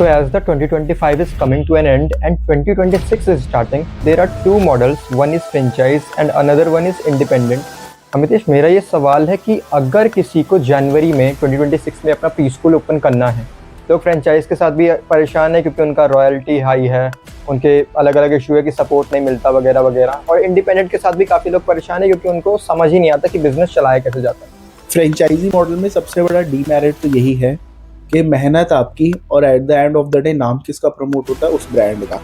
So as the 2025 is coming to an end and 2026 is starting, there are two models, one is franchise and another one is independent. Amitesh, मेरा ये सवाल है कि अगर किसी को जनवरी में 2026 में अपना प्री स्कूल ओपन करना है, तो फ्रेंचाइज के साथ भी परेशान है क्योंकि उनका रॉयल्टी हाई है, उनके अलग अलग इशू है कि सपोर्ट नहीं मिलता वगैरह वगैरह, और इंडिपेंडेंट के साथ भी काफ़ी लोग परेशान है क्योंकि उनको समझ ही नहीं आता कि बिजनेस चलाया कैसे जाता है। फ्रेंचाइजी मॉडल में सबसे बड़ा डीमेरिट तो यही है कि मेहनत आपकी और eight the end of the day नाम किसका प्रमोट होता है, उस ब्रांड का।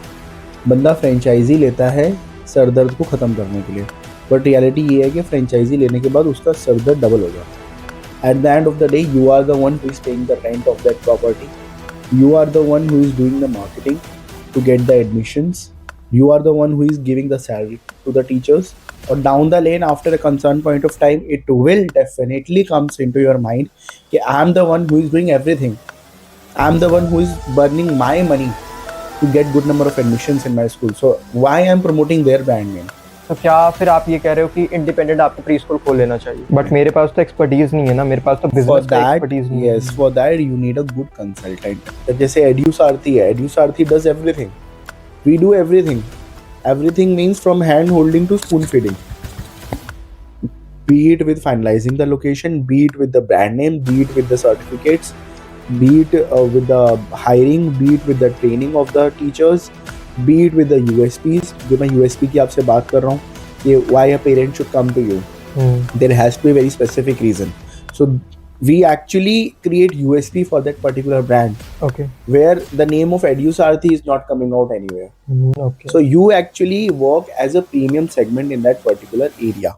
बंदा फ्रेंचाइजी लेता है सर दर्द को ख़त्म करने के लिए, बट रियलिटी ये है कि फ्रेंचाइजी लेने के बाद उसका सर दर्द डबल हो जाता है। At the end of the day you are the one who is paying the rent of that property, you are the one who is doing the marketing to get the admissions, you are the one who is giving the salary to the teachers, or down the lane after a concerned point of time it will definitely comes into your mind कि I am the one who is doing everything, I am the one who is burning my money to get good number of admissions in my school, so why I am promoting their brand name? तो क्या फिर आप ये कह रहे हो कि independent आपको प्री स्कूल खोल लेना चाहिए? बट मेरे पास तो एक्सपर्टीज नहीं है ना, मेरे पास तो For बिजनेस का that, एक्सपर्टीज नहीं है। yes, for that you need a good consultant. जैसे EduSarthi है, EduSarthi does everything. We do everything. Everything means from hand holding to spoon feeding. Be it with finalizing the location, be it with the brand name, be it with the certificates, be it with the hiring, be it with the training of the teachers, be it with the USPs. जो मैं USP की आपसे बात कर रहा हूँ कि why a parent should come to you. There has to be a very specific reason. So we actually create USP for that particular brand, okay where the name of EduSarthi is not coming out anywhere. Okay So you actually work as a premium segment in that particular area.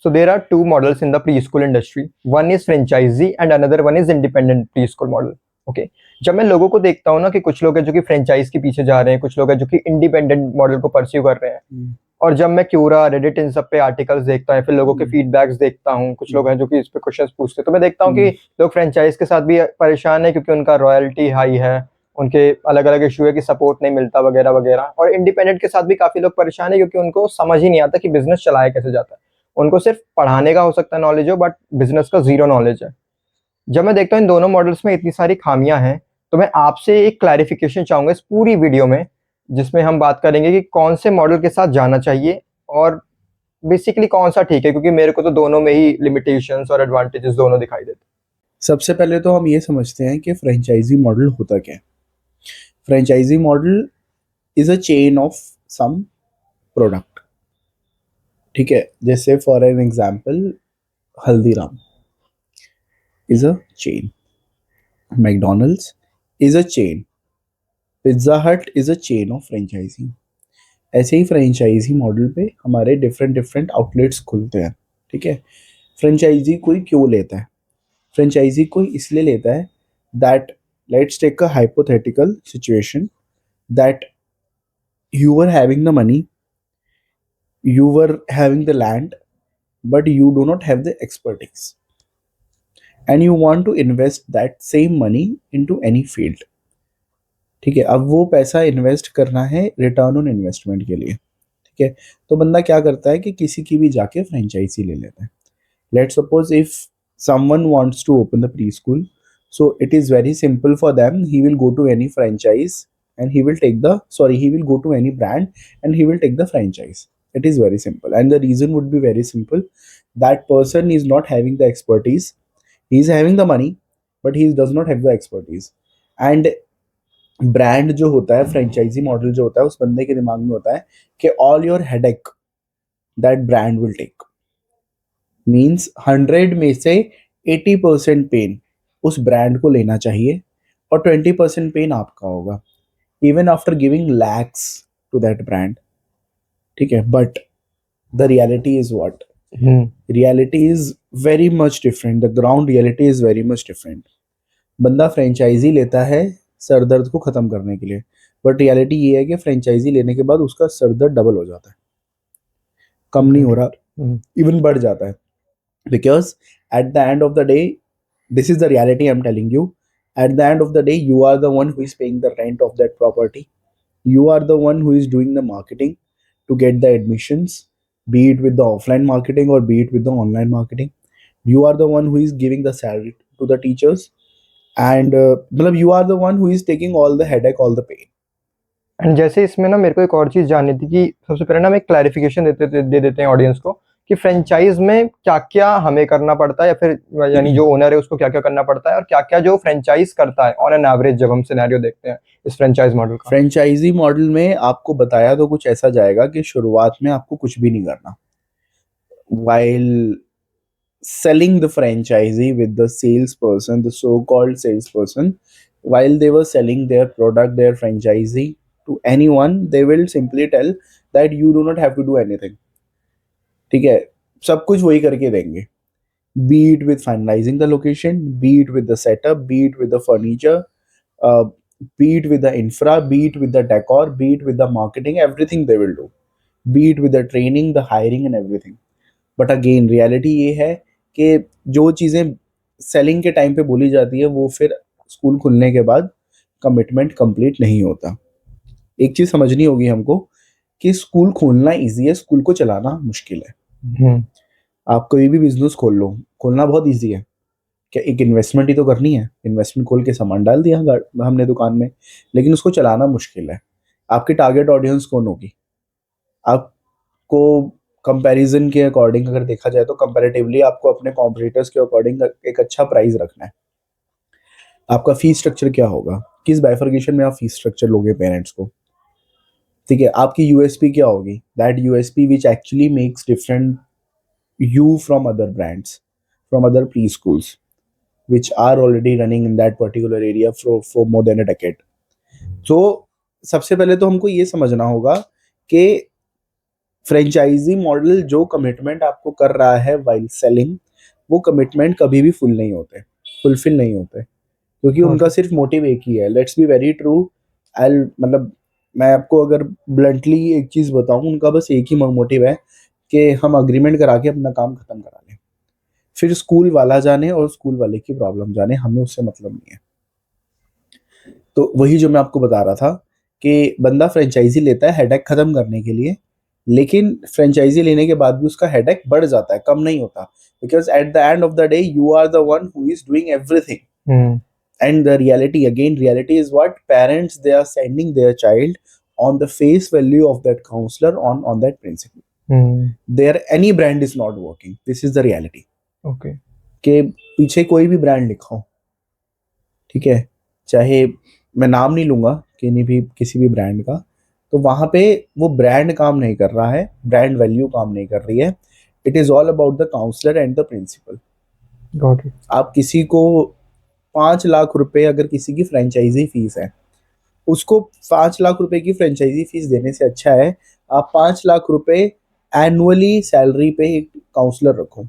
So there are two models in the preschool industry. One is franchisee and another one is independent preschool model. Okay. जब मैं लोगों को देखता हूँ ना कि कुछ लोग हैं जो कि फ्रेंचाइज के पीछे जा रहे हैं, कुछ लोग हैं जो कि इंडिपेंडेंट मॉडल को परस्यू कर रहे हैं, और जब मैं क्यूरा, रेडिट, इन सब पे आर्टिकल्स देखता हूँ, फिर लोगों के फीडबैक्स देखता हूँ, कुछ लोग हैं जो कि इस पे क्वेश्चंस पूछते हैं, तो मैं देखता हूँ कि लोग फ्रेंचाइज के साथ भी परेशान है क्योंकि उनका रॉयल्टी हाई है, उनके अलग अलग इशू है कि सपोर्ट नहीं मिलता वगैरह वगैरह, और इंडिपेंडेंट के साथ भी काफ़ी लोग परेशान है क्योंकि उनको समझ ही नहीं आता कि बिजनेस चलाया कैसे जाता है। उनको सिर्फ पढ़ाने का हो सकता है नॉलेज हो, बट बिजनेस का जीरो नॉलेज है। जब मैं देखता हूँ इन दोनों मॉडल्स में इतनी सारी खामियां हैं, तो मैं आपसे एक क्लैरिफिकेशन चाहूंगा इस पूरी वीडियो में, जिसमें हम बात करेंगे कि कौन से मॉडल के साथ जाना चाहिए और बेसिकली कौन सा ठीक है, क्योंकि मेरे को तो दोनों में ही लिमिटेशंस और एडवांटेजेस दोनों दिखाई देते सबसे पहले तो हम ये समझते हैं कि फ्रेंचाइजी मॉडल होता क्या है। Franchise model is a chain of some product, ठीक है। जैसे for an example Haldiram is a chain, McDonald's is a chain, Pizza Hut is a chain of franchise. ऐसे ही फ्रेंचाइजी मॉडल पे हमारे डिफरेंट डिफरेंट आउटलेट्स खुलते हैं, ठीक है। फ्रेंचाइजी कोई क्यों लेता है? फ्रेंचाइजी कोई इसलिए लेता है that let's take a hypothetical situation that you were having the money, you were having the land, but you do not have the expertise, and you want to invest that same money into any field, ठीक है। अब वो पैसा invest करना है return on investment के लिए, ठीक है। तो बंदा क्या करता है कि किसी की भी जाके फ्रेंचाइजी ले लेता है। Let's suppose if someone wants to open the preschool, so it is very simple for them. He will go to any franchise and he will take the he will go to any brand and he will take the franchise. It is very simple, and the reason would be very simple. That person is not having the expertise. He is having the money, but he does not have the expertise. And brand जो होता है, franchise model जो होता है, उस बंदे के दिमाग में होता है कि all your headache that brand will take, means 100 में से 80% पेन उस ब्रांड को लेना चाहिए और 20% पेन आपका होगा, even after giving lakhs to that brand, ठीक है। But the reality is what? हैं। Reality is very much different, the ground reality is very much different. बंदा फ्रेंचाइजी लेता है सर दर्द को ख़त्म करने के लिए, बट रियलिटी ये है कि फ्रेंचाइजी लेने के बाद उसका सर दर्द डबल हो जाता है, कम नहीं हो रहा, इवन बढ़ जाता है। Because at the end of the day, this is the reality I'm telling you, at the end of the day you are the one who is paying the rent of that property, you are the one who is doing the marketing to get the admissions, be it with the offline marketing or be it with the online marketing, you are the one who is giving the salary to the teachers, and मतलब you are the one who is taking all the headache, all the pain. And जैसे इसमें ना मेरे को एक और चीज़ जाननी थी कि सबसे पहले ना हम एक क्लैरिफिकेशन दे देते हैं ऑडियंस को कि फ्रेंचाइज में क्या-क्या हमें करना पड़ता है या फिर यानी जो ओनर है उसको क्या-क्या करना पड़ता है और क्या-क्या जो फ्रेंचाइज करता है ऑन एन एवरेज जब हम सिनेरियो देखते हैं इस फ्रेंचाइज मॉडल का? फ्रेंचाइजी मॉडल में आपको बताया तो कुछ ऐसा जाएगा कि शुरुआत में आपको कुछ भी नहीं करना. While selling the franchisee with the salesperson, the so-called salesperson, while they were selling their product, their franchisee to anyone, they will simply tell that you do not have to do anything. ठीक है, सब कुछ वही करके देंगे. Be it with finalizing the location, be it with the setup, be it with the furniture, uh, be it with the infra, be it with the decor, be it with the marketing, everything they will do. Be it with the training, the hiring and everything. But again reality ये है कि जो चीज़ें selling के time पे बोली जाती है वो फिर स्कूल खुलने के बाद कमिटमेंट कंप्लीट नहीं होता. एक चीज़ समझनी होगी हमको कि स्कूल खोलना इजी है, स्कूल को चलाना मुश्किल है. आप कोई भी बिजनेस खोल लो, खोलना बहुत इजी है. क्या एक इन्वेस्टमेंट ही तो करनी है, इन्वेस्टमेंट खोल के सामान डाल दिया हमने दुकान में, लेकिन उसको चलाना मुश्किल है. आपकी टारगेट ऑडियंस कौन होगी? आपको कंपैरिजन के अकॉर्डिंग अगर देखा जाए तो कंपैरेटिवली आपको अपने कॉम्पिटिटर्स के अकॉर्डिंग एक अच्छा प्राइस रखना है. आपका फीस स्ट्रक्चर क्या होगा, किस बाइफर्केशन में आप फीस स्ट्रक्चर लोगे पेरेंट्स को. ठीक है, आपकी यूएसपी क्या होगी, that USP which actually makes different you from other brands, from other pre schools which are already running in that particular area for more than a decade. तो सबसे पहले तो हमको ये समझना होगा कि फ्रेंचाइजी मॉडल जो कमिटमेंट आपको कर रहा है वाइल सेलिंग, वो कमिटमेंट कभी भी फुलफिल नहीं होते क्योंकि उनका सिर्फ मोटिव एक ही है. Let's be very true. मतलब मैं आपको अगर ब्लंटली एक चीज़ बताऊं, उनका बस एक ही मोटिव है कि हम अग्रीमेंट करा के अपना काम खत्म करा लें. फिर स्कूल वाला जाने और स्कूल वाले की प्रॉब्लम जाने, हमें उससे मतलब नहीं है. तो वही जो मैं आपको बता रहा था कि बंदा फ्रेंचाइजी लेता है हेडेक खत्म करने के लिए, लेकिन फ्रेंचाइजी लेने के बाद भी उसका हेडेक बढ़ जाता है, कम नहीं होता. Because at the end of the day you are the one who is doing everything. And the reality is what parents, they are sending their child on the face value of that counselor on that principle. There any brand is not working. This is the reality. Okay. के पीछे कोई भी brand लिखा हो, ठीक है, चाहे मैं नाम नहीं लूंगा किसी भी ब्रांड का, तो वहां पे वो ब्रांड काम नहीं कर रहा है, ब्रांड वैल्यू काम नहीं कर रही है. It is all about the counsellor and the principal. Got it. आप किसी को 5 लाख रुपए अगर किसी की फ्रेंचाइजी फीस है, उसको 5 लाख रुपए की फ्रेंचाइजी फीस देने से अच्छा है आप 5 लाख रुपए एनुअली सैलरी पे एक काउंसलर रखो.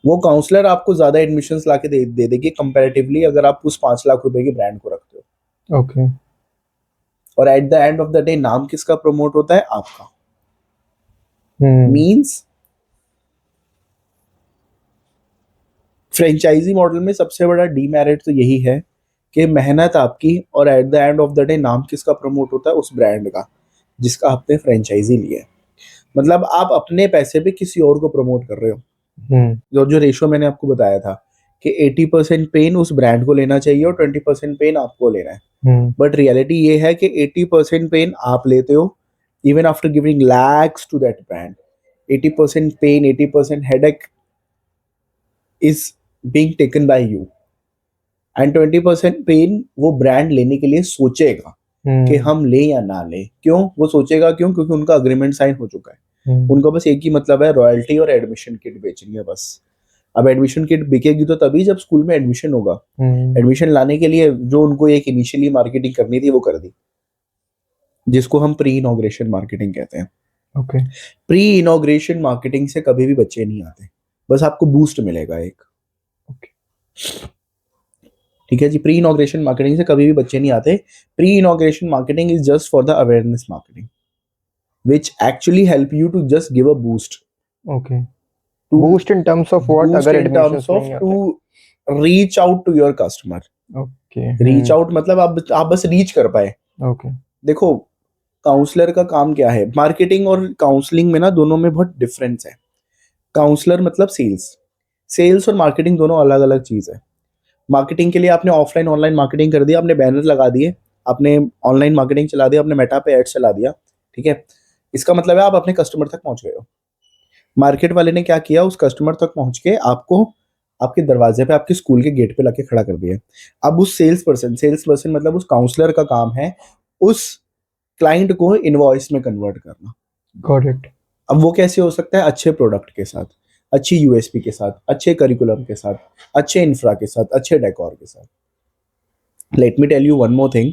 वो काउंसलर आपको ज्यादा एडमिशंस लाके दे देगी कंपैरेटिवली अगर आप उस 5 लाख रुपए की ब्रांड को रखते हो. ओके. और eight the end of the day नाम किसका प्रमोट होता है? आपका. मींस फ्रेंचाइजी मॉडल में सबसे बड़ा डीमेरिट तो यही है कि मेहनत आपकी और eight the end of the day नाम किसका प्रमोट होता है? उस ब्रांड का जिसका आपने फ्रेंचाइजी लिया है. मतलब आप अपने पैसे पे किसी और को प्रमोट कर रहे हो. जो रेशियो मैंने आपको बताया था कि 80% पेन उस ब्रांड को लेना चाहिए और 20% पेन आपको लेना है. बट रियलिटी ये है कि 80% पेन आप लेते हो even after giving lakhs to that brand. 80% pain, 80% headache is being taken by you and 20% pain वो ब्रांड लेने के लिए सोचेगा कि हम ले या ना ले. क्यों वो सोचेगा? क्योंकि उनका अग्रीमेंट साइन हो चुका है. उनका बस एक ही मतलब है, रॉयल्टी और एडमिशन किट बेचनी है बस. अब एडमिशन किट बिकेगी तो तभी जब स्कूल में एडमिशन होगा. एडमिशन लाने के लिए जो उनको एक इनिशियली मार्केटिंग करनी थी वो कर दी, जिसको हम प्री इनॉग्रेशन मार्केटिंग कहते हैं. ओके. प्री इनॉग्रेशन मार्केटिंग से कभी भी बच्चे नहीं आते, बस आपको बूस्ट मिलेगा एक. ठीक है जी. प्री इनॉग्रेशन मार्केटिंग से कभी भी बच्चे नहीं आते. Pre inauguration marketing is just for the awareness marketing which actually help you to just give a boost. Okay. Boost in terms of what? Boost अगर in terms of to reach out to your customer. Okay. Reach out मतलब आप बस reach कर पाए. Okay. देखो counsellor का काम क्या है? मार्केटिंग और काउंसलिंग में ना दोनों में बहुत डिफरेंस है. काउंसलर मतलब सेल्स और मार्केटिंग दोनों अलग अलग चीज है. मार्केटिंग के लिए आपने ऑफलाइन ऑनलाइन मार्केटिंग कर दिया, आपने बैनर लगा दिए, आपने ऑनलाइन मार्केटिंग चला दिया, आपने मेटा पे एड चला दिया, ठीक है। इसका मतलब है आप अपने कस्टमर तक पहुंच गए हो। मार्केट वाले ने क्या किया, उस कस्टमर तक पहुंच के आपको आपके दरवाजे पे, आपके स्कूल के गेट पे लाके खड़ा कर दिया। अब उस सेल्स पर्सन मतलब उस काउंसलर का काम है उस क्लाइंट को इनवॉइस में कन्वर्ट करना। Got it. अब वो कैसे हो सकता है? अच्छे प्रोडक्ट के साथ, अच्छी यूएसपी के साथ, अच्छे करिकुलम के साथ, अच्छे इंफ्रा के साथ, अच्छे डेकोर के साथ। Let me tell you one more thing,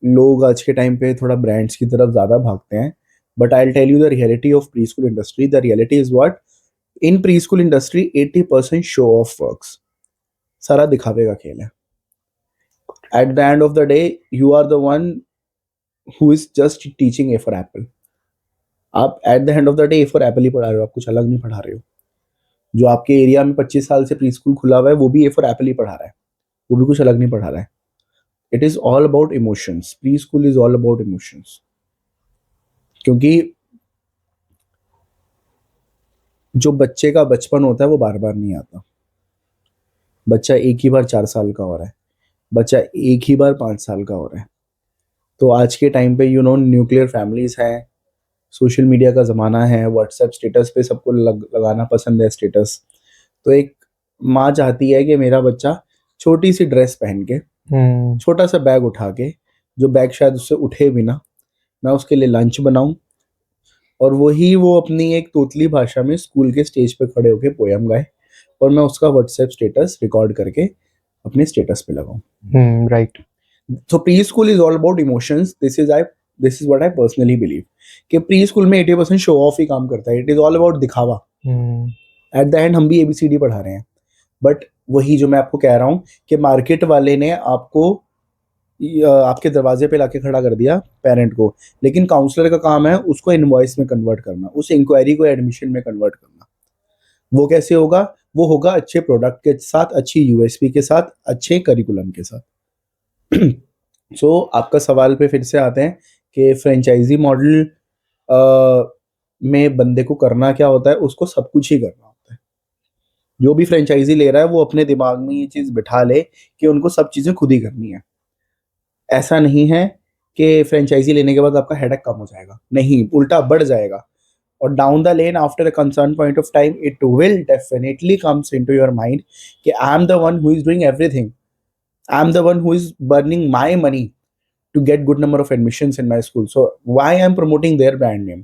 लोग आज के टाइम पे थोड़ा ब्रांड्स की तरफ ज़्यादा भागते हैं, but I will tell you the reality of pre school industry. The reality is what, in pre school industry 80% show off works, सारा दिखावे का खेल है। At the end of the day you are the one who is just teaching A for apple. आप at the end of the day A for apple ही पढ़ा रहे हो, आप कुछ अलग नहीं पढ़ा रहे हो। जो आपके एरिया में 25 साल से प्री स्कूल खुला हुआ है वो भी ए फॉर एप्पल ही पढ़ा रहा है, वो भी कुछ अलग नहीं पढ़ा रहा है। It is all about emotions, pre school is all about emotions. क्योंकि जो बच्चे का बचपन होता है वो बार बार नहीं आता। बच्चा एक ही बार 4 साल का हो रहा है, बच्चा एक ही बार 5 साल का हो रहा है। तो आज के टाइम पे न्यूक्लियर फैमिलीज हैं, सोशल मीडिया का ज़माना है, व्हाट्सएप स्टेटस पे सबको लगाना पसंद है स्टेटस। तो एक माँ चाहती है कि मेरा बच्चा छोटी सी ड्रेस पहन के, छोटा सा बैग उठा के, जो बैग शायद उससे उठे बिना, मैं उसके लिए लंच बनाऊं और वही वो अपनी एक तोतली भाषा में स्कूल के स्टेज पे खड़े होके पोयम गाए और मैं उसका व्हाट्सएप स्टेटस रिकॉर्ड करके अपने स्टेटस पे लगाऊं। Right. So preschool is all about emotions. This is what I personally believe कि प्री स्कूल में 80% शो ऑफ ही काम करता है। इट इज ऑल अबाउट दिखावा। एट द एंड हम भी ABCD पढ़ा रहे हैं, बट वही जो मैं आपको कह रहा हूँ कि मार्केट वाले ने आपको आपके दरवाजे पे लाके खड़ा कर दिया पेरेंट को, लेकिन काउंसलर का काम है उसको इनवॉइस में कन्वर्ट करना, उस इंक्वायरी को एडमिशन में कन्वर्ट करना। वो कैसे होगा? वो होगा अच्छे प्रोडक्ट के साथ, अच्छी यूएसपी के साथ, अच्छे करिकुलम के साथ। सो आपका सवाल पे फिर से आते हैं कि फ्रेंचाइजी मॉडल में बंदे को करना क्या होता है? उसको सब कुछ ही करना होता है। जो भी फ्रेंचाइजी ले रहा है वो अपने दिमाग में ये चीज़ बिठा ले कि उनको सब चीज़ें खुद ही करनी है। ऐसा नहीं है कि फ्रेंचाइजी लेने के बाद आपका हेडेक कम हो जाएगा, नहीं, उल्टा बढ़ जाएगा। और down the lane after a concern point of time it will definitely comes into your mind कि I am the one who is doing everything, I am the one who is burning my money to get good number of admissions in my school. So why I'm promoting their brand name?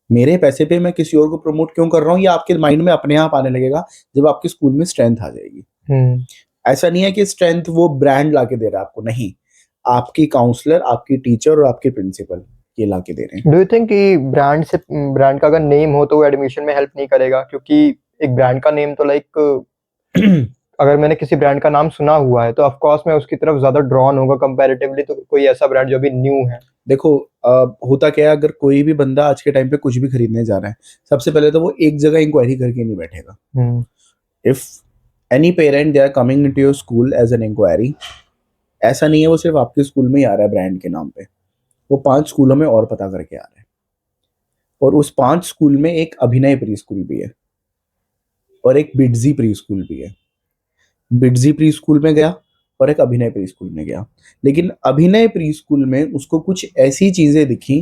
मेरे पैसे पे मैं किसी और को promote क्यों कर रहा हूँ? ये आपके माइंड में अपने आप आने लगेगा जब आपके स्कूल में स्ट्रेंथ आ जाएगी। ऐसा नहीं है कि स्ट्रेंथ वो ब्रांड लाके दे रहा है आपको, नहीं, आपकी काउंसलर, आपकी टीचर और आपके प्रिंसिपल ये लाके दे रहे हैं। डू यू थिंक कि ब्रांड का अगर नेम हो तो वो एडमिशन में हेल्प नहीं करेगा? क्योंकि एक ब्रांड का नेम तो लाइक अगर मैंने किसी ब्रांड का नाम सुना हुआ है तो ऑफ कोर्स मैं उसकी तरफ ज्यादा ड्रॉन होगा कंपैरेटिवली तो कोई ऐसा ब्रांड जो अभी न्यू है। देखो होता क्या है, अगर कोई भी बंदा आज के टाइम पे कुछ भी खरीदने जा रहा है, सबसे पहले तो वो एक जगह इंक्वायरी करके नहीं बैठेगा। If any parent they are coming into your school as an enquiry, ऐसा नहीं है वो सिर्फ आपके स्कूल में ही आ रहा है ब्रांड के नाम पे, वो 5 स्कूलों में और पता करके आ रहा है। और उस 5 स्कूल में एक अभिनय प्री स्कूल भी है और एक बिडजी प्री स्कूल भी है। बिडजी प्री स्कूल में गया और एक अभिनय प्री स्कूल में गया, लेकिन अभिनय प्री स्कूल में उसको कुछ ऐसी चीजें दिखी,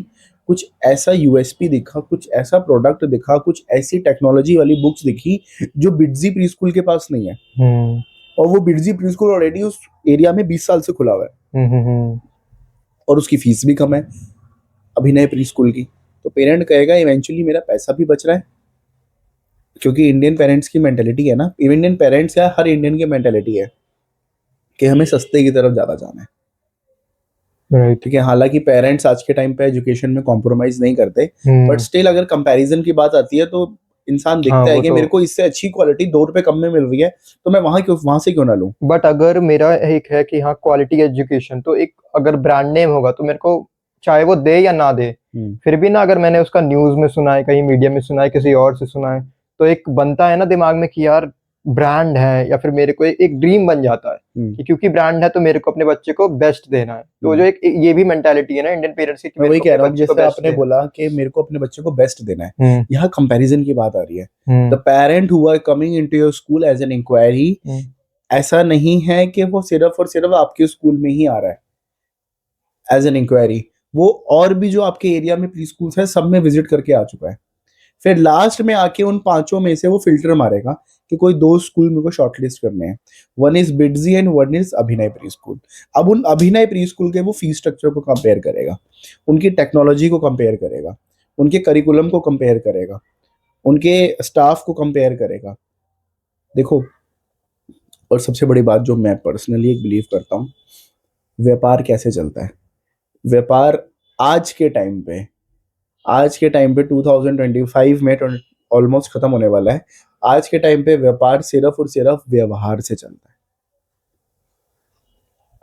कुछ ऐसा यूएसपी दिखा, कुछ ऐसा प्रोडक्ट दिखा, कुछ ऐसी टेक्नोलॉजी वाली बुक्स दिखी जो बिडजी प्री स्कूल के पास नहीं है। और वो बिडजी प्री स्कूल ऑलरेडी उस एरिया में 20 साल से खुला हुआ है और उसकी फीस भी कम है अभिनय प्री स्कूल की। तो पेरेंट कहेगा इवेंचुअली मेरा पैसा भी बच रहा है, क्योंकि इंडियन पेरेंट्स की मेंटेलिटी है ना, इंडियन पेरेंट्स या हर इंडियन की मेंटेलिटी है कि हमें सस्ते की तरफ ज्यादा जाना है। राइट। ठीक है, हालांकि पेरेंट्स आज के टाइम पे एजुकेशन में कॉम्प्रोमाइज नहीं करते, बट स्टिल अगर कंपैरिजन की बात आती है तो इंसान दिखता है कि मेरे को इससे अच्छी क्वालिटी 2 रुपए कम में मिल रही है तो मैं वहां से क्यों ना लूं। बट अगर मेरा एक है कि हाँ क्वालिटी एजुकेशन, तो एक अगर ब्रांड नेम होगा तो मेरे को चाहे वो दे या ना दे, फिर भी ना अगर मैंने उसका न्यूज में सुना है, कहीं मीडिया में सुना है, किसी और से सुना है, तो एक बनता है ना दिमाग में कि यार ब्रांड है या फिर मेरे को एक ड्रीम बन जाता है कि क्योंकि ब्रांड है तो मेरे को अपने बच्चे को बेस्ट देना है। तो जो एक ये भी मेंटालिटी है ना इंडियन पेरेंट्स की कि मैं मेरे वही को कह अपने रहा हूँ, बच्चे को जैसे बेस्ट आपने देना बोला कि मेरे को अपने बच्चे को बेस्ट देना है, है। यहाँ कंपैरिजन की बात आ रही है। Hmm, the parent who are coming into your school as an inquiry, hmm, ऐसा नहीं है कि वो सिर्फ और सिर्फ आपके स्कूल में ही आ रहा है एज एन इंक्वायरी, वो और भी जो आपके एरिया में प्री स्कूल्स है सब में विजिट करके आ चुका है। फिर लास्ट में आके उन पांचों में से वो फिल्टर मारेगा कि कोई दो स्कूल मेरे को शॉर्टलिस्ट करने हैं, वन इज बिडजी and one is Abhinay pre school. अब उन अभिनय प्री स्कूल के वो फीस स्ट्रक्चर को कंपेयर करेगा, उनकी टेक्नोलॉजी को कंपेयर करेगा, उनके करिकुलम को कंपेयर करेगा, उनके स्टाफ को कंपेयर करेगा। देखो, और सबसे बड़ी बात जो मैं पर्सनली एक बिलीव करता हूँ, व्यापार कैसे चलता है। व्यापार आज के टाइम पे, आज के टाइम पे 2025 में ऑलमोस्ट खत्म होने वाला है। आज के टाइम पे व्यापार सिर्फ और सिर्फ व्यवहार से चलता है।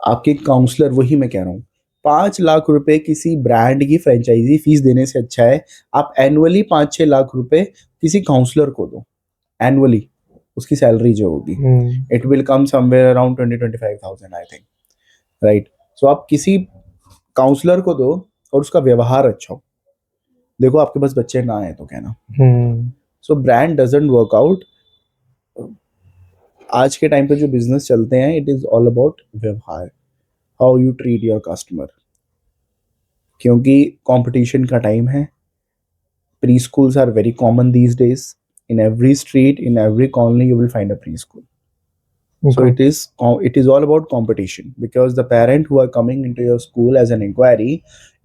आपके काउंसलर, वही मैं कह रहा हूँ, 5 लाख रुपए किसी ब्रांड की फ्रेंचाइजी फीस देने से अच्छा है आप एनुअली 5-6 लाख रुपए किसी काउंसलर को दो। एनुअली उसकी सैलरी जो होगी, it will come somewhere around 20-25,000 I think, right. So आप किसी काउंसलर को दो और उसका व्यवहार अच्छा हो। देखो आपके पास बच्चे ना आए तो कहना। So brand doesn't work out. आज के टाइम पे जो बिजनेस चलते हैं, इट इज ऑल अबाउट व्यवहार, how you treat your customer. क्योंकि कंपटीशन का टाइम है, pre schools are very common these days, in every street, in every colony you will find a pre school. So it is all about competition, because the parent who are coming into your school as an inquiry,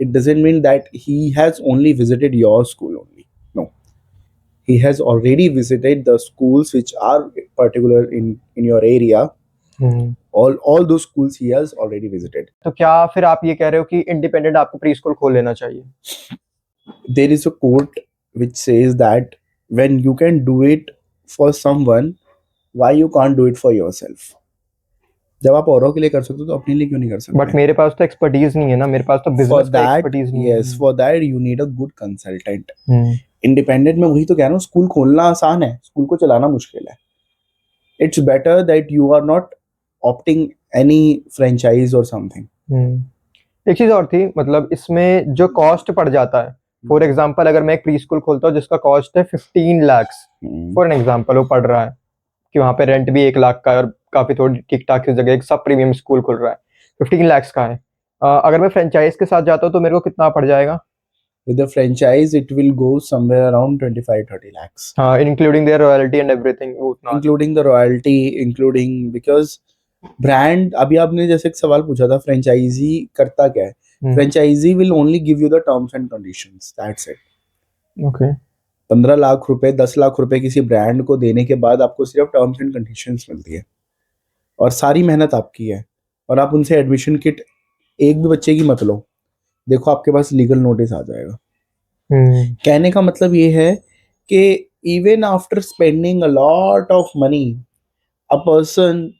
it doesn't mean that he has only visited your school only. No, he has already visited the schools which are particular in your area. All those schools he has already visited. तो क्या फिर आप ये कह रहे हो कि independent आपको प्री स्कूल खोल लेना चाहिए? There is a quote which says that when you can do it for someone, why you can't do it for yourself? जब आप औरों के लिए कर सकते हो तो अपने लिए क्यों नहीं कर सकते? बट मेरे पास तो एक्सपर्टीज नहीं है ना, मेरे पास तो For बिजनेस का that, एक्सपर्टीज नहीं yes, for that you need a good consultant. है। इंडिपेंडेंट में वही तो कह रहा हूँ, स्कूल खोलना आसान है, स्कूल को चलाना मुश्किल है. It's better that you are not opting any franchise और समथिंग. एक चीज और थी, मतलब इसमें जो कॉस्ट पड़ जाता है, फॉर एग्जांपल अगर मैं एक प्री स्कूल खोलता हूँ जिसका कॉस्ट है 15 lakhs, फॉर एन एग्जांपल वो पड़ रहा है कि वहाँ पे रेंट भी 1 लाख का है और काफी थोड़ी ठीक ठाक की जगह एक सब प्रीमियम स्कूल खुल रहा है, 15 lakhs का है। अगर मैं फ्रेंचाइज के साथ जाता हूँ तो मेरे को कितना पड़ जाएगा? With the franchise, it will go somewhere around 25-30 lakhs. हाँ, including there royalty and everything, वो उतना। Including the royalty, including because brand, अभी आपने जैसे एक सवाल पूछा था, फ्रेंचाइजी करता क्या है? Franchisee will only give you the terms and conditions. That's it. Okay. 15 lakh रुपए, 10 लाख रुपए किसी ब्रांड को देने के बाद आपको सिर्फ टर्म्स एंड कंडीशंस मिलती है और सारी मेहनत आपकी है, और आप उनसे एडमिशन किट एक भी बच्चे की मत लो, देखो आपके पास लीगल नोटिस आ जाएगा. कहने का मतलब ये है कि even after spending a lot of money, a person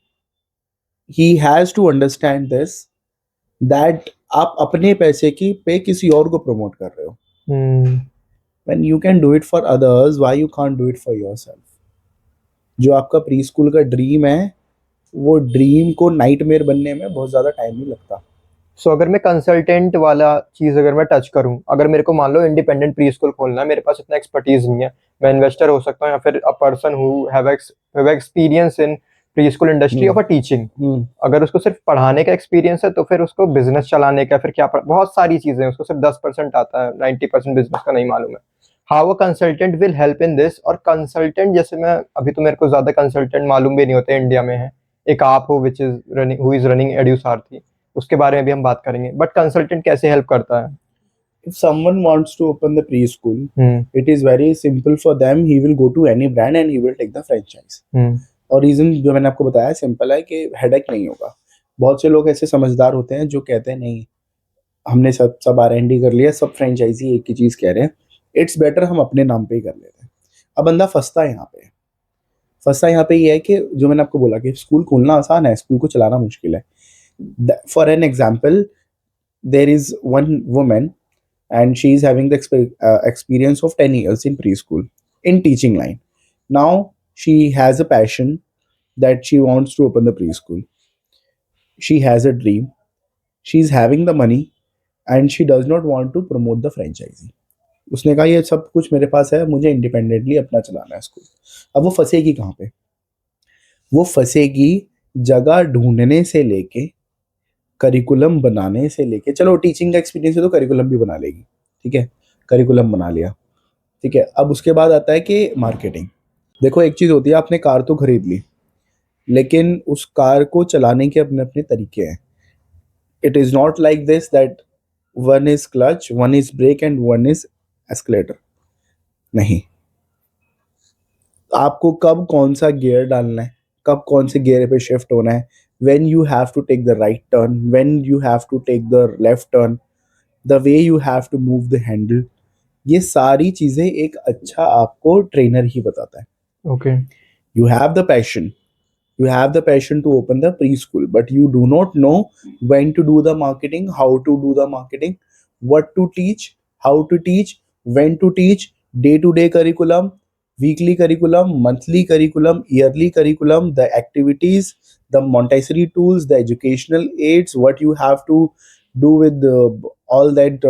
ही has to understand this, that आप अपने पैसे की पे किसी और को प्रमोट कर रहे हो. When you can do it for others, why you can't do it for yourself? जो आपका प्री स्कूल का ड्रीम है, वो ड्रीम को नाइटमेयर बनने में बहुत ज़्यादा टाइम नहीं लगता. सो अगर मैं कंसल्टेंट वाला चीज़ अगर मैं टच करूं, अगर मेरे को मान लो इंडिपेंडेंट प्री स्कूल खोलना है, मेरे पास इतना एक्सपर्टीज नहीं है, मैं इन्वेस्टर हो सकता हूं या फिर a person who have experience in pre school industry of a teaching. अगर उसको सिर्फ पढ़ाने का एक्सपीरियंस है तो फिर उसको बिजनेस चलाने का फिर क्या बहुत सारी चीजें हैं, उसको सिर्फ 10% आता है, 90% बिजनेस का नहीं मालूम है। How a consultant will help in this. और कंसल्टेंट जैसे मैं अभी तो मेरे को ज्यादा कंसल्टेंट मालूम भी नहीं होते इंडिया में है, एक आप हो which is running who is running Edusarthi, उसके बारे में भी हम बात करेंगे। बट कंसल्टेंट कैसे हेल्प करता है? If someone wants to open the preschool, it is very simple for them. He will go to any brand and he will take the franchise. और रीजन जो मैंने आपको बताया सिंपल है कि हेडेक नहीं होगा. बहुत से लोग ऐसे समझदार होते हैं जो कहते हैं नहीं, हमने सब R&D कर लिया, सब फ्रेंचाइजी एक ही चीज कह रहे हैं, इट्स बेटर हम अपने नाम पे ही कर लेते हैं. अब बंदा फंसता है यहाँ पे ये है कि जो मैंने आपको बोला कि स्कूल खोलना आसान है, स्कूल को चलाना मुश्किल है. For an example, there is one woman and she is having the experience of 10 years in preschool in teaching line. Now she has a passion that she wants to open the preschool. She has a dream. She's having the money and she does not want to promote the franchisee. उसने कहा ये सब कुछ मेरे पास है, मुझे independently अपना चलाना है स्कूल. अब वो फंसेगी कहाँ पे? वो फंसेगी जगह ढूंढने से लेके, करिकुलम बनाने से लेके. चलो टीचिंग का एक्सपीरियंस है तो करिकुलम भी बना लेगी, ठीक है, करिकुलम बना लिया, ठीक है. अब उसके बाद आता है कि मार्केटिंग. देखो एक चीज़ होती है, आपने कार तो खरीद ली, लेकिन उस कार को चलाने के अपने अपने तरीके हैं. It is not like this that one is clutch, one is brake and one is escalator. नहीं, आपको कब कौन सा गियर डालना है, कब कौन से गियर पे शिफ्ट होना है, when you have to take the right turn, when you have to take the left turn, the way you have to move the handle, ये सारी चीज़ें एक अच्छा आपको ट्रेनर ही बताता है. Okay. You have the passion. You have the passion to open the preschool, but you do not know when to do the marketing, how to do the marketing, what to teach, how to teach, when to teach, day-to-day curriculum, weekly curriculum, monthly curriculum, yearly curriculum, the activities, the Montessori tools, the educational aids, what you have to do with all that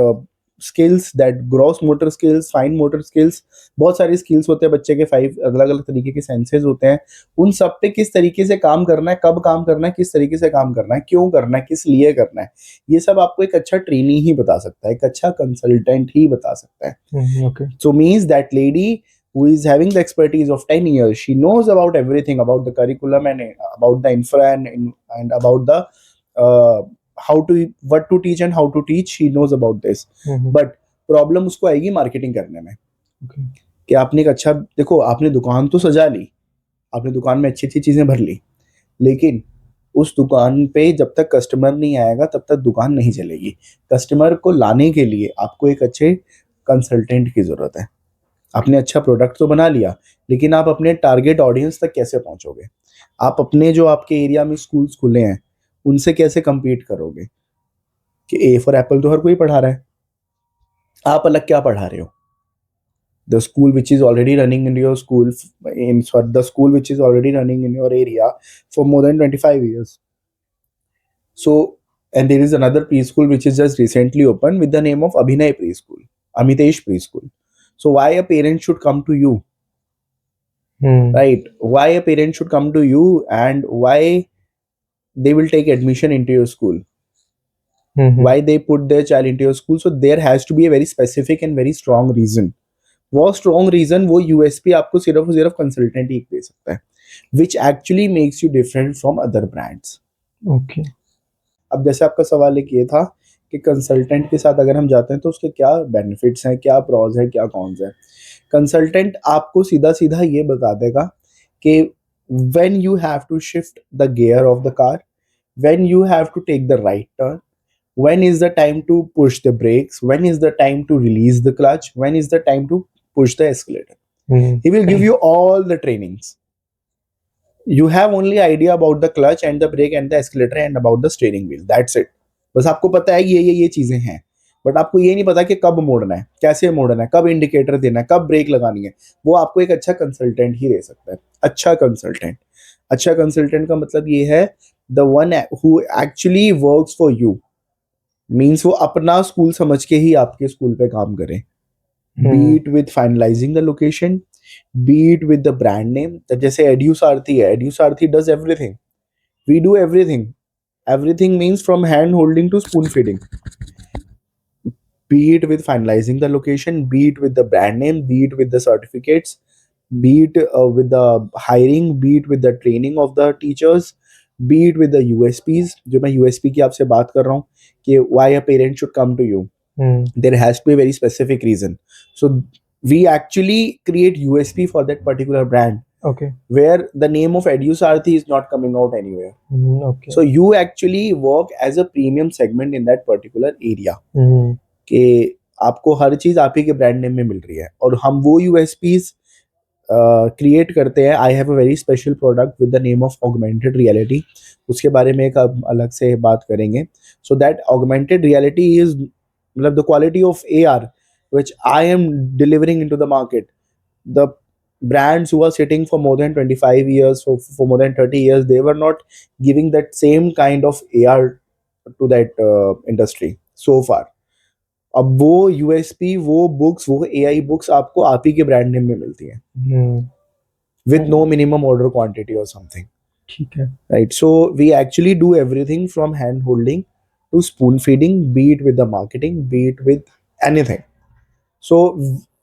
skills, that gross motor skills, fine motor skills. बहुत सारी skills होते हैं बच्चे के, 5 अलग अलग तरीके के सेंसेस होते हैं. उन सब पे किस तरीके से काम करना है, कब काम करना है, किस तरीके से काम करना है, क्यों करना है, किस लिए करना है, ये सब आपको एक अच्छा ट्रेनी ही बता सकता है, एक अच्छा कंसल्टेंट ही बता सकता है. Okay. So means that lady who is having the expertise of 10 years, she knows about everything about the curriculum and about the infra and about the how to, what to teach and how to teach. She knows about this. But problem उसको आएगी marketing करने में. Okay. कि आपने एक अच्छा, देखो आपने दुकान तो सजा ली, आपने दुकान में अच्छी अच्छी चीज़ें भर ली, लेकिन उस दुकान पे जब तक कस्टमर नहीं आएगा तब तक दुकान नहीं चलेगी. कस्टमर को लाने के लिए आपको एक अच्छे कंसल्टेंट की ज़रूरत है. आपने अच्छा प्रोडक्ट तो बना लिया, लेकिन आप अपने टारगेट ऑडियंस तक कैसे पहुंचोगे? आप अपने जो आपके एरिया में स्कूल्स खुले हैं उनसे कैसे compete करोगे? कि ए फॉर एप्पल तो हर कोई पढ़ा रहा है, आप अलग क्या पढ़ा रहे हो? The school which is already running in your school, the school which is already running in your area for more than 25 years. So, and there is another preschool which is just recently opened with the name of Abhinay Preschool, Amitesh Preschool. So why a parent should come to you, right? Why a parent should come to you and why they will take admission into your school? Why they put their child into your school? So there has to be a very specific and very strong reason. वो strong reason, वो USP आपको सिर्फ और सिर्फ consultant ही दे सकता है, विच actually makes you different from other brands. Okay. अब जैसे आपका सवाल एक ये था कि कंसल्टेंट के साथ अगर हम जाते हैं तो उसके क्या बेनिफिट्स हैं, क्या प्रॉज है, क्या कॉन्स है. कंसल्टेंट आपको सीधा सीधा ये बता देगा कि when you have to shift the gear of the car, when you have to take the right turn, when is the time to push the brakes, when is the time to release the clutch, when is the time to push the escalator. He will give you all the trainings. You have only idea about the clutch and the brake and the escalator and about the steering wheel, that's it. बस आपको पता है ये चीजें हैं, but आपको ये नहीं पता कि कब मोड़ना है, कैसे मोड़ना है, कब इंडिकेटर देना है, कब ब्रेक लगानी है. वो आपको एक अच्छा कंसल्टेंट ही दे सकता है. अच्छा कंसल्टेंट, अच्छा कंसल्टेंट का मतलब ये है the one who actually works for you, means वो अपना स्कूल समझ के ही आपके स्कूल पे काम करें. Be it with finalising the location, be it with the brand name. जैसे एड्यू सारथी है, Edu Sarathi does everything, we do everything. Everything means from hand holding to spoon feeding. Be it with finalizing the location, be it with the brand name, be it with the certificates, be it with the hiring, be it with the training of the teachers, be it with the USPs. जो मैं USP की आपसे बात कर रहा हूँ कि why a parent should come to you, there has to be a very specific reason. So we actually create USP for that particular brand. Okay. Where the name of EduSarthi is not coming out anywhere. Okay. So you actually work as a premium segment in that particular area. कि आपको हर चीज आप ही के brand name में मिल रही है और हम वो यूएसपीज क्रिएट करते हैं. I have a very special product with the name of augmented reality. उसके बारे में एक अलग से बात करेंगे. So that augmented reality is मतलब the quality of AR which I am delivering into the market. The brands who are sitting for more than 25 years, for more than 30 years, they were not giving that same kind of AR to that industry so far. अब वो USP, वो books, वो AI books आपको आप ही के brand name में मिलती हैं with no minimum order quantity or something. ठीक है. Right, so we actually do everything from hand holding to spoon feeding, be it with the marketing, be it with anything. So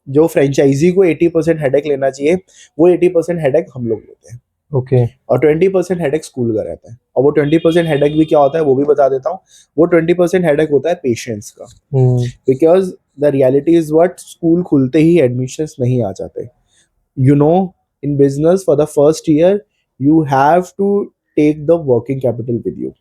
जो franchise को 80% headache लेना चाहिए, वो 80% headache हम लोग लेते हैं. ओके. और 20% हेडेक स्कूल का रहता है. और वो 20% हेडेक भी क्या होता है वो भी बता देता हूँ. वो 20% हेडेक होता है पेशेंट्स का. Because the reality is what, school खुलते ही एडमिशंस नहीं आ जाते. You know, in business for the first year you have to take the working capital with you.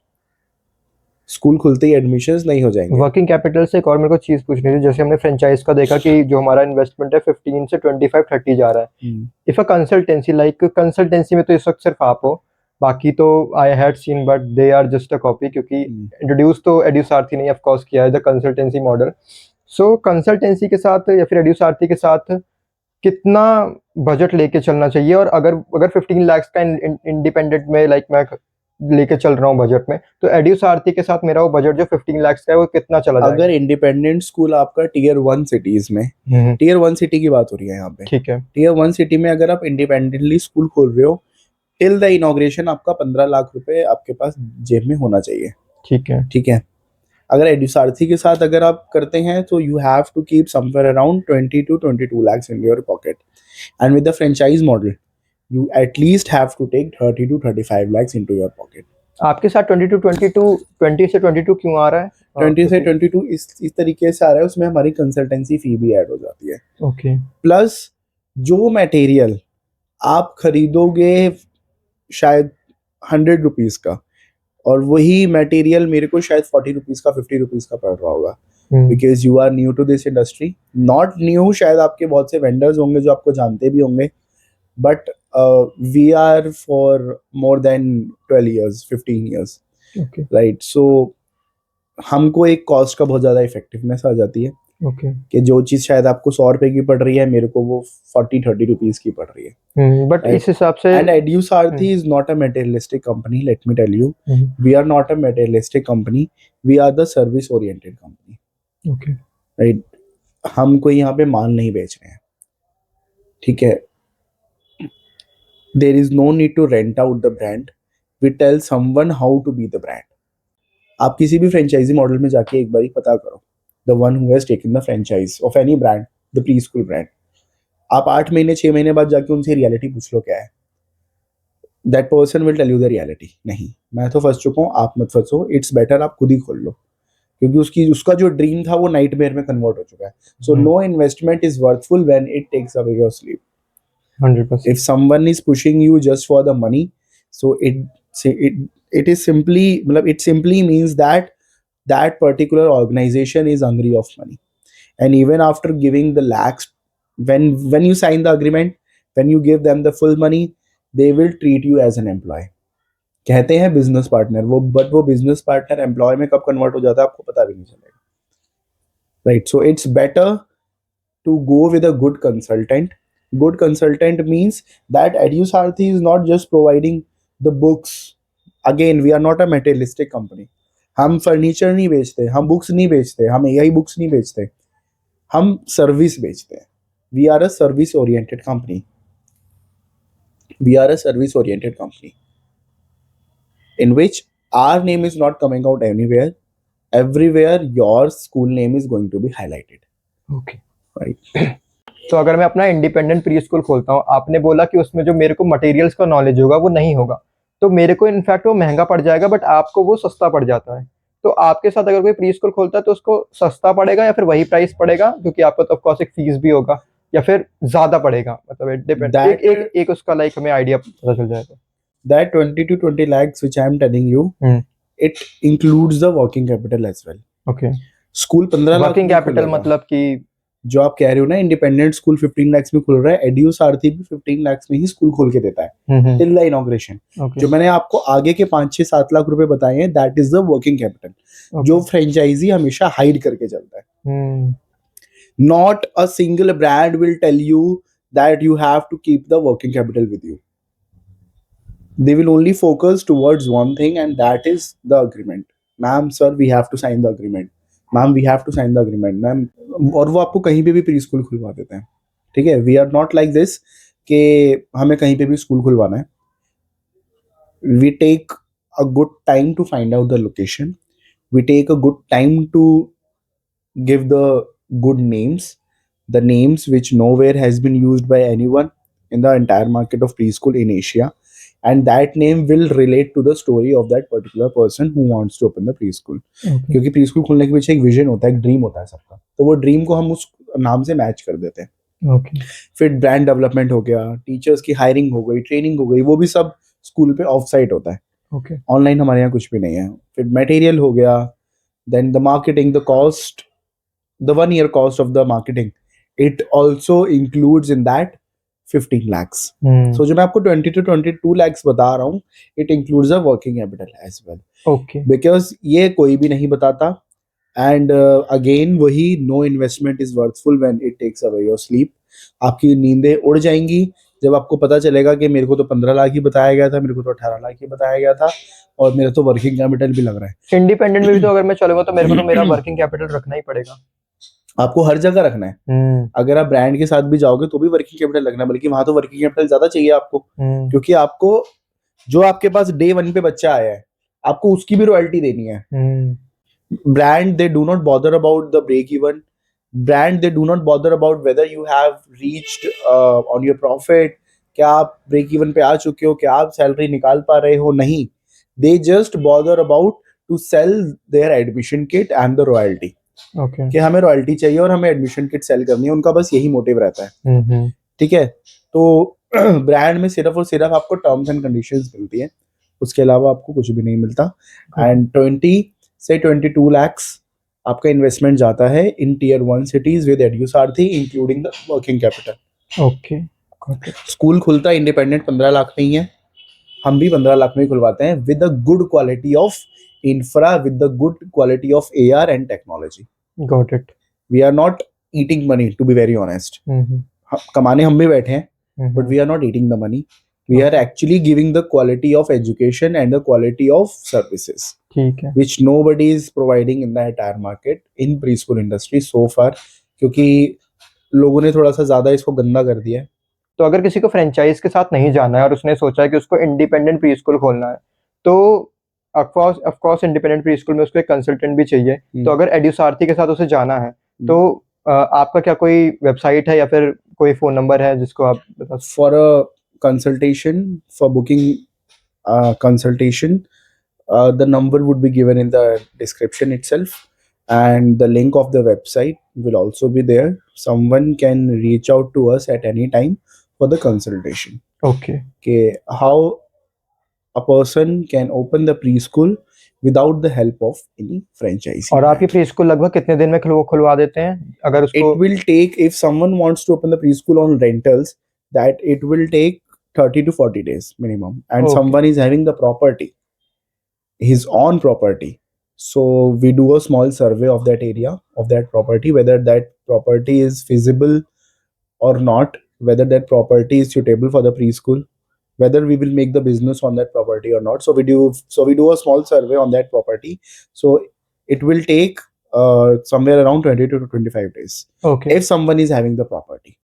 School खुलते ही एडमिशंस नहीं हो जाएंगे. वर्किंग कैपिटल से एक और मेरे को चीज पूछनी थी. जैसे हमने फ्रेंचाइज का देखा कि जो हमारा इन्वेस्टमेंट है 15 से 25-30 जा रहा है. If a consultancy, like consultancy में तो इस वक्त सिर्फ आप हो, बाकी तो I had seen but they are just a copy, क्योंकि इंट्रोड्यूस तो एड्यूसारथी ने ऑफ कोर्स किया है the consultancy model. So consultancy के साथ या फिर एड्यूसारथी के साथ कितना बजट लेके चलना चाहिए? और अगर 15 लाख का इंडिपेंडेंट में लाइक मैं लेके चल रहा हूँ बजट में, तो एड्यूसारथी के साथ मेरा वो बजट जो 15 लाख का है वो कितना चला जाएगा? अगर इंडिपेंडेंट स्कूल आपका टियर 1 सिटीज में, टियर 1 सिटी की बात हो रही है यहाँ पे, ठीक है, टियर 1 सिटी में अगर आप इंडिपेंडेंटली स्कूल खोल रहे हो, टिल द इनॉग्रेशन आपका 15 लाख रुपए आपके पास जेब में होना चाहिए. ठीक है, ठीक है. अगर एड्यूसारथी के साथ अगर आप करते हैं तो you have to keep somewhere around 20 to 22 lakhs in your pocket, and with the franchise model you at least have to take 30 to 35 lakhs into your pocket. आपके साथ 20 से 22 क्यों आ रहा है? 20 से 22 इस तरीके से आ रहा है, उसमें हमारी कंसल्टेंसी फी भी ऐड हो जाती है. ओके. प्लस जो मटेरियल आप खरीदोगे शायद 100 रुपीज का, और वही मटेरियल मेरे को शायद 40 रुपीज का, 50 रुपीज का पड़ रहा होगा. Because you are new to this industry. Not new, शायद आपके बहुत से वेंडर्स होंगे जो आपको जानते भी होंगे, but we are for more than 12 years, 15 years. Okay. Right. So हमको एक कॉस्ट का बहुत ज़्यादा इफेक्टिवनेस आ जाती है. ओके. कि जो चीज़ शायद आपको 100 रुपए की पड़ रही है, मेरे को वो 40-30 रुपीज की पड़ रही है. बट इस हिसाब से And Edusarthi is not a materialistic company, let me tell you. We are not a materialistic company. We are the service oriented company. Okay. Right? हम कोई यहाँ पे माल नहीं बेच रहे हैं. ठीक है. There is no need to rent out the brand. We tell someone how to be the brand. आप किसी भी फ्रेंचाइजी मॉडल में जाके एक बारी पता करो. The one who has taken the franchise of any brand, the preschool brand. आप 8 महीने 6 महीने बाद जाके उनसे रियलिटी पूछ लो क्या है. That person will tell you the reality. नहीं, मैं तो फंस चुका हूँ, आप मत फंसो. इट्स बेटर आप खुद ही खोल लो, क्योंकि उसका जो ड्रीम था वो नाइटमेयर में कन्वर्ट हो चुका है. So no investment is worthful when it takes away your sleep. 100%. If someone is pushing you just for the money, so it is simply, it simply means that that particular organization is hungry of money. And even after giving the lakhs, when you sign the agreement, when you give them the full money, they will treat you as an employee. कहते हैं business partner, but वो business partner employ में कब convert हो जाता है आपको पता भी नहीं चलेगा. Right. So it's better to go with a good consultant. Good consultant means that Edusarthi is not just providing the books. Again, we are not a materialistic company. हम फर्नीचर नहीं बेचते, हम बुक्स नहीं बेचते, हम AI बुक्स नहीं बेचते, हम सर्विस बेचते हैं. We are a service oriented company. We are a service oriented company in which our name is not coming out anywhere. Everywhere your school name is going to be highlighted. Okay. Right. तो अगर मैं अपना independent pre school खोलता हूँ, आपने बोला कि उसमें जो मेरे को मटेरियल्स का नॉलेज होगा वो नहीं होगा, तो मेरे को इनफैक्ट वो महंगा पड़ जाएगा, बट आपको वो सस्ता पड़ जाता है. तो आपके साथ अगर कोई प्री स्कूल खोलता है तो उसको सस्ता पड़ेगा या फिर वही प्राइस पड़ेगा, क्योंकि आपको तो ऑफकोर्स एक फीस भी होगा, या फिर ज्यादा पड़ेगा? मतलब इट डिपेंड. एक उसका लाइक हमें आइडिया पता चल जाएगा. That 20 to 20 lakhs which I am telling you, it includes the working capital as well. Okay. School 15 lakh working capital मतलब कि जो आप कह रहे हो ना, इंडिपेंडेंट स्कूल 15 lakhs में खुल रहा है, एड्यूसारथी भी 15 lakhs में ही स्कूल खोल के देता है टिल द इनॉग्रेशन. जो मैंने आपको आगे के 5-6-7 लाख रुपए बताए हैं, that is the working capital, जो फ्रेंचाइजी हमेशा हाइड करके चलता है. Not a single brand will tell you that you have to keep the working capital with you. They will only focus towards one thing, and that is the agreement. Ma'am, sir, we have to sign the agreement. Ma'am, we have to sign the agreement. Ma'am, और वो आपको कहीं पे भी pre school खुलवा देते हैं. ठीक है, we are not like this कि हमें कहीं पे भी स्कूल खुलवाना है. We take a good time to find out the location. We take a good time to give the good names, the names which nowhere has been used by anyone in the entire market of preschool in Asia, and that name will relate to the story of that particular person who wants to open the preschool. Okay. क्योंकि preschool खोलने के पीछे एक vision होता है, एक dream होता है सबका, तो वो ड्रीम को हम उस नाम से मैच कर देते हैं. Okay. फिर ब्रांड डेवलपमेंट हो गया, टीचर्स की हायरिंग हो गई, ट्रेनिंग हो गई, वो भी सब स्कूल पे ऑफ साइट होता है. Okay. ऑनलाइन हमारे यहाँ कुछ भी नहीं है. फिर मटेरियल हो गया, then the marketing, the cost, the 1 year cost of the marketing, it also includes in that 15 lakhs. So जो मैं आपको 20 to 22 lakhs बता रहा हूँ, it includes a working capital as well. Okay. Because ये कोई भी नहीं बताता. And again वही, no investment is worthful when it takes away your sleep. आपकी नींदें उड़ जाएंगी जब आपको पता चलेगा कि मेरे को तो 15 लाख ही बताया गया था, मेरे को तो 18 लाख ही बताया गया था, और मेरा तो वर्किंग कैपिटल भी लग रहा है. इंडिपेंडेंट में भी तो अगर मैं चलूंगा तो मेरे को तो मेरा वर्किंग कैपिटल रखना ही पड़ेगा. आपको हर जगह रखना है. अगर आप ब्रांड के साथ भी जाओगे तो भी वर्किंग कैपिटल लगना है, बल्कि वहां तो वर्किंग कैपिटल ज्यादा चाहिए आपको, क्योंकि आपको जो आपके पास डे 1 पे बच्चा आया है, आपको उसकी भी रॉयल्टी देनी है. Brand, they do not bother about the break even. Brand, they do not bother about whether you have reached on your profit, क्या आप ब्रेक इवन पे आ चुके हो, क्या आप सैलरी निकाल पा रहे हो. नहीं, they just bother about to sell their admission kit and the royalty. Okay. कि हमें रॉयल्टी चाहिए और हमें एडमिशन किट सेल करनी है. उनका बस यही मोटिव रहता है. ठीक है, तो ब्रांड में सिर्फ और सिर्फ आपको टर्म्स एंड कंडीशंस मिलती है, उसके अलावा आपको कुछ भी नहीं मिलता. एंड 20 से 22 lakhs आपका इन्वेस्टमेंट जाता है in tier 1 cities with Edusarthi, including the working capital. Okay. Got it. School खुलता इंडिपेंडेंट 15 लाख में ही है. हम भी 15 लाख में ही खुलवाते हैं, with the good quality of infra, with the good quality of AR and technology. Got it. We are not eating money, to be very honest. कमाने हम भी बैठे हैं, but we are not eating the money. We are actually giving the quality of education and the quality of services, ठीक है, which nobody is providing in the entire market in preschool industry so far, क्योंकि लोगों ने थोड़ा सा ज़्यादा इसको गंदा कर दिया है. तो अगर किसी को फ्रेंचाइज के साथ नहीं जाना है और उसने सोचा है कि उसको इंडिपेंडेंट प्री स्कूल खोलना है, तो of course independent pre school में उसको एक कंसल्टेंट भी चाहिए. तो अगर एड्यूसारथी के साथ उसे जाना है तो आपका क्या कोई वेबसाइट है या फिर कोई फोन नंबर है जिसको आप बता? For a consultation, for booking consultation, the number would be given in the description itself, and the link of the website will also be there. Someone can reach out to us at any time for the consultation. Okay. Okay, how a person can open the preschool without the help of any franchisee. और आपकी pre school लगभग कितने दिन में खुलवा देते हैं अगर उसको? It will take, if someone wants to open the preschool on rentals, that it will take 30 to 40 days minimum, and Okay. someone is having the property, his own property, so we do a small survey of that area, of that property, whether that property is feasible or not, whether that property is suitable for the preschool, whether we will make the business on that property or not. So we do a small survey on that property. So it will take somewhere around 20 to 25 days Okay. if someone is having the property.